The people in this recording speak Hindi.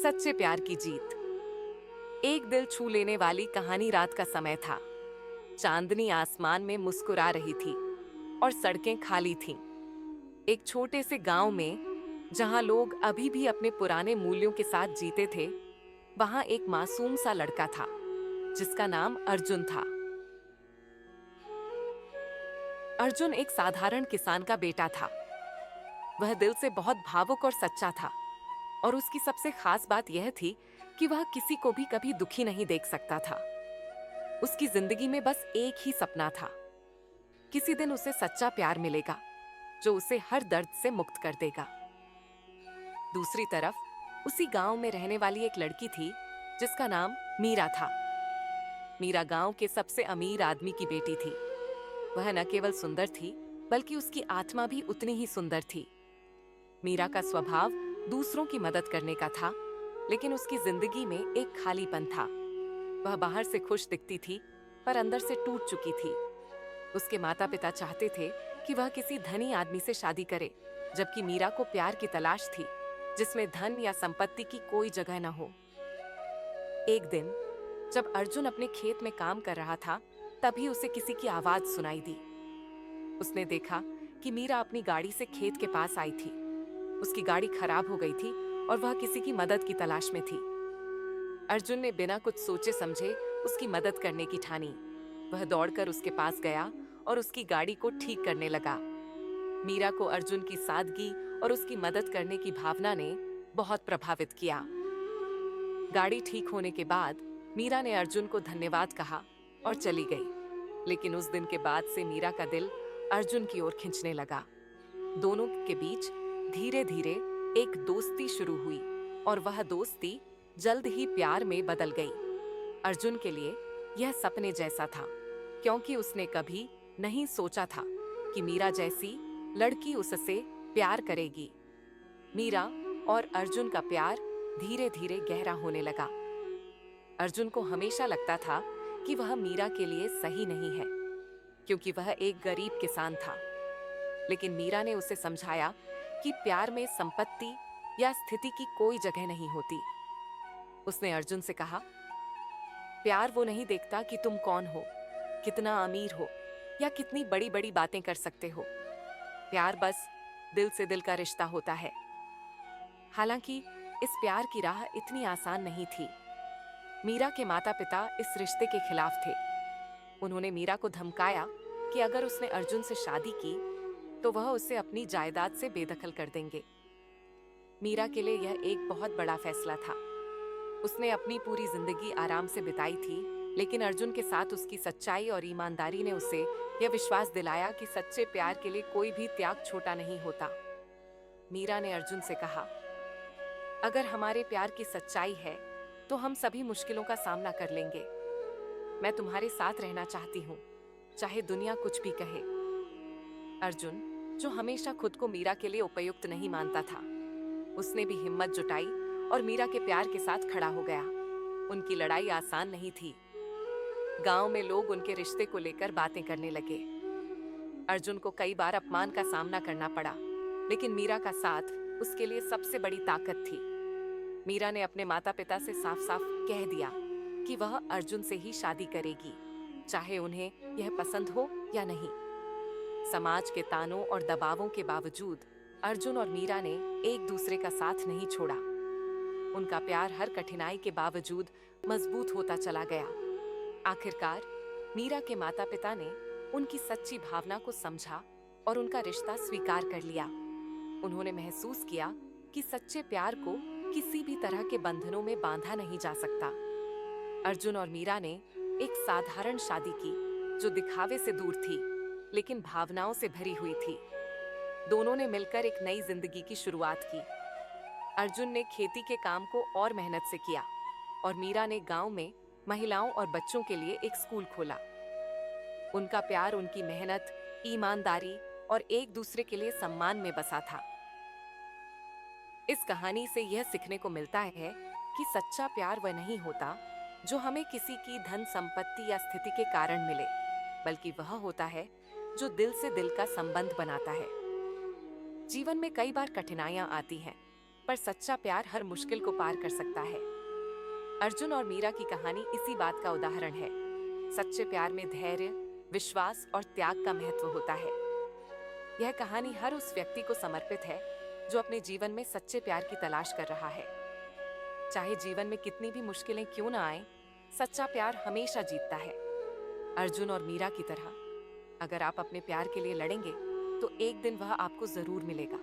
सच्चे प्यार की जीत। एक दिल छू लेने वाली कहानी। रात का समय था। चांदनी आसमान में मुस्कुरा रही थी और सड़कें खाली थीं। एक छोटे से गांव में, जहां लोग अभी भी अपने पुराने मूल्यों के साथ जीते थे, वहां एक मासूम सा लड़का था जिसका नाम अर्जुन था। अर्जुन एक साधारण किसान का बेटा था। वह दिल से बहुत भावुक और सच्चा था, और उसकी सबसे खास बात यह थी कि वह किसी को भी कभी दुखी नहीं देख सकता था। उसकी जिंदगी में बस एक ही सपना था, किसी दिन उसे सच्चा प्यार मिलेगा जो उसे हर दर्द से मुक्त कर देगा। दूसरी तरफ उसी गांव में रहने वाली एक लड़की थी जिसका नाम मीरा था। मीरा गांव के सबसे अमीर आदमी की बेटी थी। वह न केवल सुंदर थी, बल्कि उसकी आत्मा भी उतनी ही सुंदर थी। मीरा का स्वभाव दूसरों की मदद करने का था, लेकिन उसकी जिंदगी में एक खालीपन था। वह बाहर से खुश दिखती थी, पर अंदर से टूट चुकी थी। उसके माता पिता चाहते थे कि वह किसी धनी आदमी से शादी करे, जबकि मीरा को प्यार की तलाश थी जिसमें धन या संपत्ति की कोई जगह न हो। एक दिन जब अर्जुन अपने खेत में काम कर रहा था, तभी उसे किसी की आवाज सुनाई दी। उसने देखा कि मीरा अपनी गाड़ी से खेत के पास आई थी। उसकी गाड़ी खराब हो गई थी और वह किसी की मदद की तलाश में थी। अर्जुन ने बिना कुछ सोचे समझे उसकी मदद करने की ठानी। वह दौड़कर उसके पास गया और उसकी गाड़ी को ठीक करने लगा। मीरा को अर्जुन की सादगी और उसकी मदद करने की भावना ने बहुत प्रभावित किया। गाड़ी ठीक होने के बाद मीरा ने अर्जुन को धन्यवाद कहा और चली गई। लेकिन उस दिन के बाद से मीरा का दिल अर्जुन की ओर खिंचने लगा। दोनों के बीच धीरे धीरे एक दोस्ती शुरू हुई, और वह दोस्ती जल्द ही प्यार में बदल गई। अर्जुन के लिए यह सपने जैसा था, क्योंकि उसने कभी नहीं सोचा था कि मीरा जैसी लड़की उससे प्यार करेगी। मीरा और अर्जुन का प्यार धीरे धीरे गहरा होने लगा। अर्जुन को हमेशा लगता था कि वह मीरा के लिए सही नहीं है, क्योंकि वह एक गरीब किसान था। लेकिन मीरा ने उसे समझाया कि प्यार में संपत्ति या स्थिति की कोई जगह नहीं होती। उसने अर्जुन से कहा, प्यार वो नहीं देखता कि तुम कौन हो, कितना अमीर हो, या कितनी बड़ी बड़ी बातें कर सकते हो। प्यार बस दिल से दिल का रिश्ता होता है। हालांकि इस प्यार की राह इतनी आसान नहीं थी। मीरा के माता पिता इस रिश्ते के खिलाफ थे। उन्होंने मीरा को धमकाया कि अगर उसने अर्जुन से शादी की तो वह उसे अपनी जायदाद से बेदखल कर देंगे। मीरा के लिए यह एक बहुत बड़ा फैसला था। उसने अपनी पूरी जिंदगी आराम से बिताई थी, लेकिन अर्जुन के साथ उसकी सच्चाई और ईमानदारी ने उसे यह विश्वास दिलाया कि सच्चे प्यार के लिए कोई भी त्याग छोटा नहीं होता। मीरा ने अर्जुन से कहा, अगर हमारे प्यार की सच्चाई है तो हम सभी मुश्किलों का सामना कर लेंगे। मैं तुम्हारे साथ रहना चाहती हूँ, चाहे दुनिया कुछ भी कहे। अर्जुन, जो हमेशा खुद को मीरा के लिए उपयुक्त नहीं मानता था, उसने भी हिम्मत जुटाई और मीरा के प्यार के साथ खड़ा हो गया। उनकी लड़ाई आसान नहीं थी। गांव में लोग उनके रिश्ते को लेकर बातें करने लगे। अर्जुन को कई बार अपमान का सामना करना पड़ा, लेकिन मीरा का साथ उसके लिए सबसे बड़ी ताकत थी। मीरा ने अपने माता पिता से साफ साफ कह दिया कि वह अर्जुन से ही शादी करेगी, चाहे उन्हें यह पसंद हो या नहीं। समाज के तानों और दबावों के बावजूद अर्जुन और मीरा ने एक दूसरे का साथ नहीं छोड़ा। उनका प्यार हर कठिनाई के बावजूद मजबूत होता चला गया। आखिरकार मीरा के माता पिता ने उनकी सच्ची भावना को समझा और उनका रिश्ता स्वीकार कर लिया। उन्होंने महसूस किया कि सच्चे प्यार को किसी भी तरह के बंधनों में बांधा नहीं जा सकता। अर्जुन और मीरा ने एक साधारण शादी की जो दिखावे से दूर थी, लेकिन भावनाओं से भरी हुई थी। दोनों ने मिलकर एक नई जिंदगी की शुरुआत की। अर्जुन ने खेती के काम को और मेहनत से किया, और मीरा ने गांव में महिलाओं और बच्चों के लिए एक स्कूल खोला। उनका प्यार उनकी मेहनत, ईमानदारी और एक दूसरे के लिए सम्मान में बसा था। इस कहानी से यह सीखने को मिलता है कि सच्चा प्यार वह नहीं होता जो हमें किसी की धन संपत्ति या स्थिति के कारण मिले, बल्कि वह होता है जो दिल से दिल का संबंध बनाता है। जीवन में कई बार कठिनाइयां आती हैं, पर सच्चा प्यार हर मुश्किल को पार कर सकता है। अर्जुन और मीरा की कहानी इसी बात का उदाहरण है। सच्चे प्यार में धैर्य, विश्वास और त्याग का महत्व होता है। यह कहानी हर उस व्यक्ति को समर्पित है जो अपने जीवन में सच्चे प्यार की तलाश कर रहा है। चाहे जीवन में कितनी भी मुश्किलें क्यों ना आए, सच्चा प्यार हमेशा जीतता है। अर्जुन और मीरा की तरह अगर आप अपने प्यार के लिए लड़ेंगे तो एक दिन वह आपको जरूर मिलेगा।